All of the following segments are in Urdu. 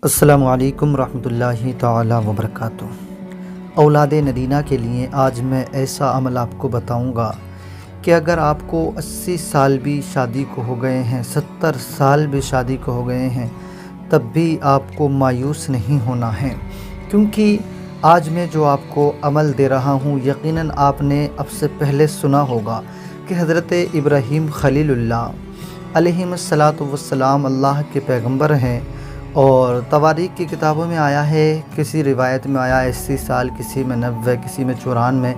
السلام علیکم ورحمۃ اللہ تعالی وبرکاتہ۔ اولاد نرینہ کے لیے آج میں ایسا عمل آپ کو بتاؤں گا کہ اگر آپ کو 80 سال بھی شادی کو ہو گئے ہیں، 70 سال بھی شادی کو ہو گئے ہیں، تب بھی آپ کو مایوس نہیں ہونا ہے، کیونکہ آج میں جو آپ کو عمل دے رہا ہوں یقیناً آپ نے اب سے پہلے سنا ہوگا کہ حضرت ابراہیم خلیل اللہ علیہ السلام اللہ کے پیغمبر ہیں، اور تواریخ کی کتابوں میں آیا ہے، کسی روایت میں آیا 80 سال، کسی میں 90، کسی میں 94،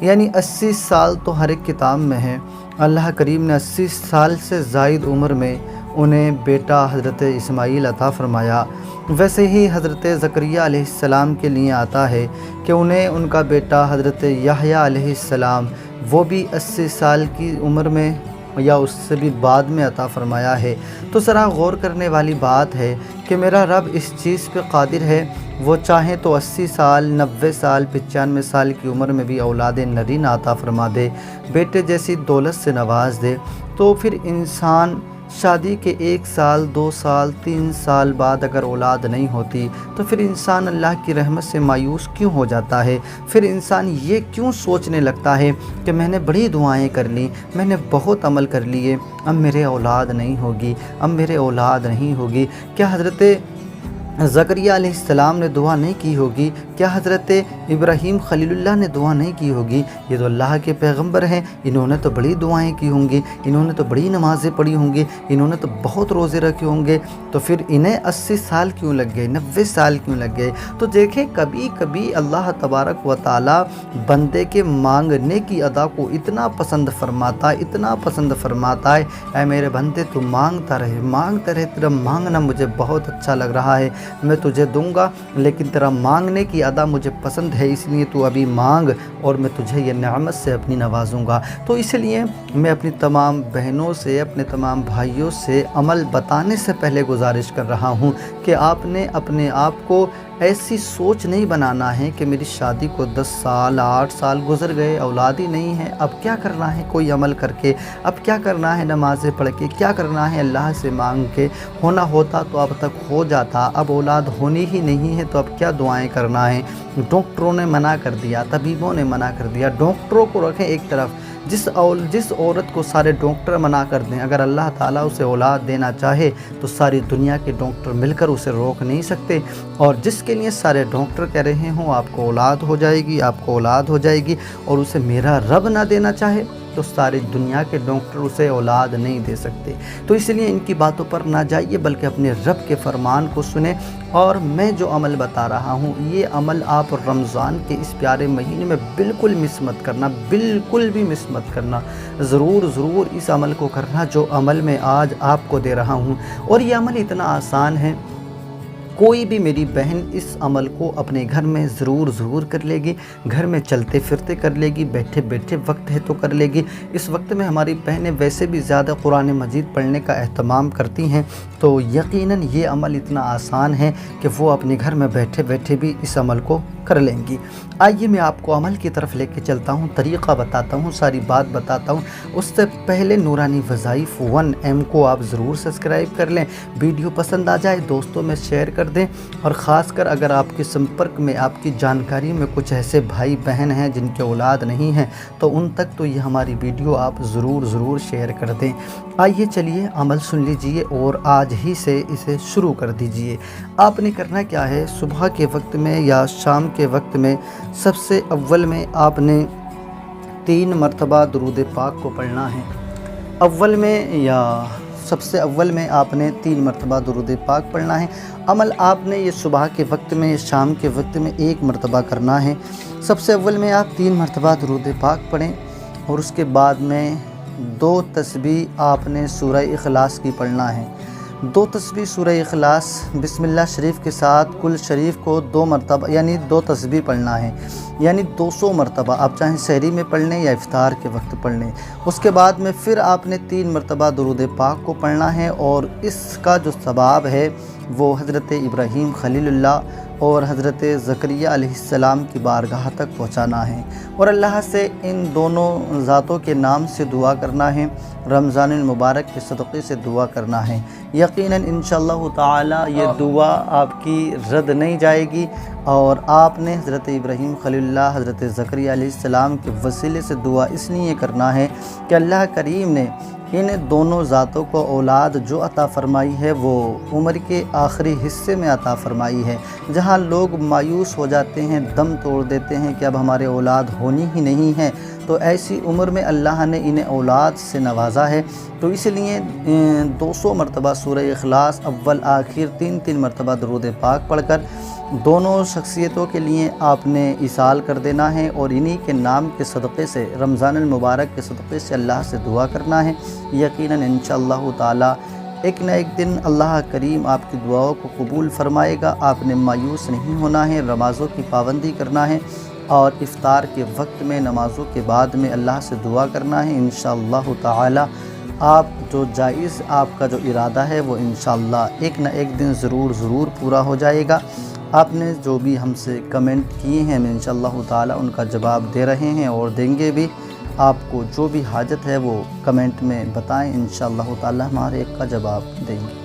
یعنی 80 سال تو ہر ایک کتاب میں ہے۔ اللہ کریم نے 80 سال سے زائد عمر میں انہیں بیٹا حضرت اسماعیل عطا فرمایا۔ ویسے ہی حضرت زکریا علیہ السلام کے لیے آتا ہے کہ انہیں ان کا بیٹا حضرت یحییٰ علیہ السلام وہ بھی 80 سال کی عمر میں یا اس سے بھی بعد میں عطا فرمایا ہے۔ تو ذرا غور کرنے والی بات ہے کہ میرا رب اس چیز پہ قادر ہے، وہ چاہیں تو 80 سال، 90 سال، 95 سال کی عمر میں بھی اولاد نرینہ عطا فرما دے، بیٹے جیسی دولت سے نواز دے۔ تو پھر انسان شادی کے 1 سال، 2 سال، 3 سال بعد اگر اولاد نہیں ہوتی تو پھر انسان اللہ کی رحمت سے مایوس کیوں ہو جاتا ہے؟ پھر انسان یہ کیوں سوچنے لگتا ہے کہ میں نے بڑی دعائیں کر لیں، میں نے بہت عمل کر لیے، اب میرے اولاد نہیں ہوگی، اب میرے اولاد نہیں ہوگی؟ کیا حضرت زکریہ علیہ السلام نے دعا نہیں کی ہوگی؟ کیا حضرت ابراہیم خلیل اللہ نے دعا نہیں کی ہوگی؟ یہ تو اللہ کے پیغمبر ہیں، انہوں نے تو بڑی دعائیں کی ہوں گی، انہوں نے تو بڑی نمازیں پڑھی ہوں گی، انہوں نے تو بہت روزے رکھے ہوں گے، تو پھر انہیں 80 سال کیوں لگ گئے، 90 سال کیوں لگ گئے؟ تو دیکھیں، کبھی کبھی اللہ تبارک و تعالی بندے کے مانگنے کی ادا کو اتنا پسند فرماتا ہے، اتنا پسند فرماتا ہے، اے میرے بندے تو مانگتا رہے، تیرا مانگنا مجھے بہت اچھا لگ رہا ہے، میں تجھے دوں گا، لیکن تیرا مانگنے کی ادا مجھے پسند ہے، اس لیے تو ابھی مانگ اور میں تجھے یہ نعمت سے اپنی نوازوں گا۔ تو اس لیے میں اپنی تمام بہنوں سے، اپنے تمام بھائیوں سے عمل بتانے سے پہلے گزارش کر رہا ہوں کہ آپ نے اپنے آپ کو ایسی سوچ نہیں بنانا ہے کہ میری شادی کو 10 سال، 8 سال گزر گئے، اولاد ہی نہیں ہے، اب کیا کرنا ہے کوئی عمل کر کے، اب کیا کرنا ہے نمازیں پڑھ کے، کیا کرنا ہے اللہ سے مانگ کے، ہونا ہوتا تو اب تک ہو جاتا، اب اولاد ہونی ہی نہیں ہے تو اب کیا دعائیں کرنا ہے؟ ڈاکٹروں نے منع کر دیا، طبیبوں نے منع کر دیا، ڈاکٹروں کو رکھیں ایک طرف، جس عورت کو سارے ڈاکٹر منع کر دیں، اگر اللہ تعالیٰ اسے اولاد دینا چاہے تو ساری دنیا کے ڈاکٹر مل کر اسے روک نہیں سکتے، اور جس کے لیے سارے ڈاکٹر کہہ رہے ہوں آپ کو اولاد ہو جائے گی، آپ کو اولاد ہو جائے گی، اور اسے میرا رب نہ دینا چاہے تو ساری دنیا کے ڈاکٹر اسے اولاد نہیں دے سکتے۔ تو اس لیے ان کی باتوں پر نہ جائیے، بلکہ اپنے رب کے فرمان کو سنیں۔ اور میں جو عمل بتا رہا ہوں یہ عمل آپ رمضان کے اس پیارے مہینے میں بالکل مس مت کرنا، بالکل بھی مس مت کرنا، ضرور اس عمل کو کرنا جو عمل میں آج آپ کو دے رہا ہوں۔ اور یہ عمل اتنا آسان ہے، کوئی بھی میری بہن اس عمل کو اپنے گھر میں ضرور کر لے گی، گھر میں چلتے پھرتے کر لے گی، بیٹھے بیٹھے وقت ہے تو کر لے گی۔ اس وقت میں ہماری بہنیں ویسے بھی زیادہ قرآن مجید پڑھنے کا اہتمام کرتی ہیں، تو یقیناً یہ عمل اتنا آسان ہے کہ وہ اپنے گھر میں بیٹھے بیٹھے بھی اس عمل کو کر لیں گی۔ آئیے میں آپ کو عمل کی طرف لے کے چلتا ہوں، طریقہ بتاتا ہوں، ساری بات بتاتا ہوں۔ اس سے پہلے نورانی وظائف 1M کو آپ ضرور سبسکرائب کر لیں، ویڈیو پسند آ جائے دوستوں میں شیئر کر دیں، اور خاص کر اگر آپ کے سمپرک میں، آپ کی جانکاری میں کچھ ایسے بھائی بہن ہیں جن کے اولاد نہیں ہیں تو ان تک تو یہ ہماری ویڈیو آپ ضرور شیئر کر دیں۔ آئیے چلیے عمل سن لیجئے اور آج ہی سے اسے شروع کر دیجئے۔ آپ نے کرنا کیا ہے، صبح کے وقت میں یا شام کے وقت میں سب سے اول میں آپ نے 3 مرتبہ درود پاک کو پڑھنا ہے۔ اول میں یا سب سے اول میں آپ نے 3 مرتبہ درود پاک پڑھنا ہے۔ عمل آپ نے یہ صبح کے وقت میں، شام کے وقت میں 1 مرتبہ کرنا ہے۔ سب سے اول میں آپ 3 مرتبہ درود پاک پڑھیں، اور اس کے بعد میں 2 تسبیح آپ نے سورہ اخلاص کی پڑھنا ہے۔ 2 تسبیح سورہ اخلاص بسم اللہ شریف کے ساتھ کل شریف کو 2 مرتبہ یعنی 2 تسبیح پڑھنا ہے، یعنی 200 مرتبہ، آپ چاہیں سحری میں پڑھ لیں یا افطار کے وقت پڑھ لیں۔ اس کے بعد میں پھر آپ نے 3 مرتبہ درود پاک کو پڑھنا ہے، اور اس کا جو ثواب ہے وہ حضرت ابراہیم خلیل اللہ اور حضرت زکریا علیہ السلام کی بارگاہ تک پہنچانا ہے، اور اللہ سے ان دونوں ذاتوں کے نام سے دعا کرنا ہے، رمضان المبارک کے صدقے سے دعا کرنا ہے۔ یقیناً انشاءاللہ تعالی یہ دعا آپ کی رد نہیں جائے گی، اور آپ نے حضرت ابراہیم خلیل اللہ، حضرت زکریا علیہ السلام کے وسیلے سے دعا اس لیے کرنا ہے کہ اللہ کریم نے ان دونوں ذاتوں کو اولاد جو عطا فرمائی ہے وہ عمر کے آخری حصے میں عطا فرمائی ہے، جہاں لوگ مایوس ہو جاتے ہیں، دم توڑ دیتے ہیں کہ اب ہمارے اولاد ہونی ہی نہیں ہے، تو ایسی عمر میں اللہ نے انہیں اولاد سے نوازا ہے۔ تو اس لیے 200 مرتبہ سورہ اخلاص اول آخر 3 مرتبہ درود پاک پڑھ کر دونوں شخصیتوں کے لیے آپ نے ایصال کر دینا ہے، اور انہی کے نام کے صدقے سے، رمضان المبارک کے صدقے سے اللہ سے دعا کرنا ہے۔ یقیناً انشاءاللہ تعالی ایک نہ ایک دن اللہ کریم آپ کی دعاؤں کو قبول فرمائے گا۔ آپ نے مایوس نہیں ہونا ہے، نمازوں کی پابندی کرنا ہے، اور افطار کے وقت میں، نمازوں کے بعد میں اللہ سے دعا کرنا ہے۔ انشاءاللہ تعالی آپ جو جائز آپ کا جو ارادہ ہے وہ انشاءاللہ ایک نہ ایک دن ضرور پورا ہو جائے گا۔ آپ نے جو بھی ہم سے کمنٹ کیے ہیں، ہم انشاءاللہ تعالی ان کا جواب دے رہے ہیں اور دیں گے بھی۔ آپ کو جو بھی حاجت ہے وہ کمنٹ میں بتائیں، انشاءاللہ تعالی ہم ہر ایک کا جواب دیں گے۔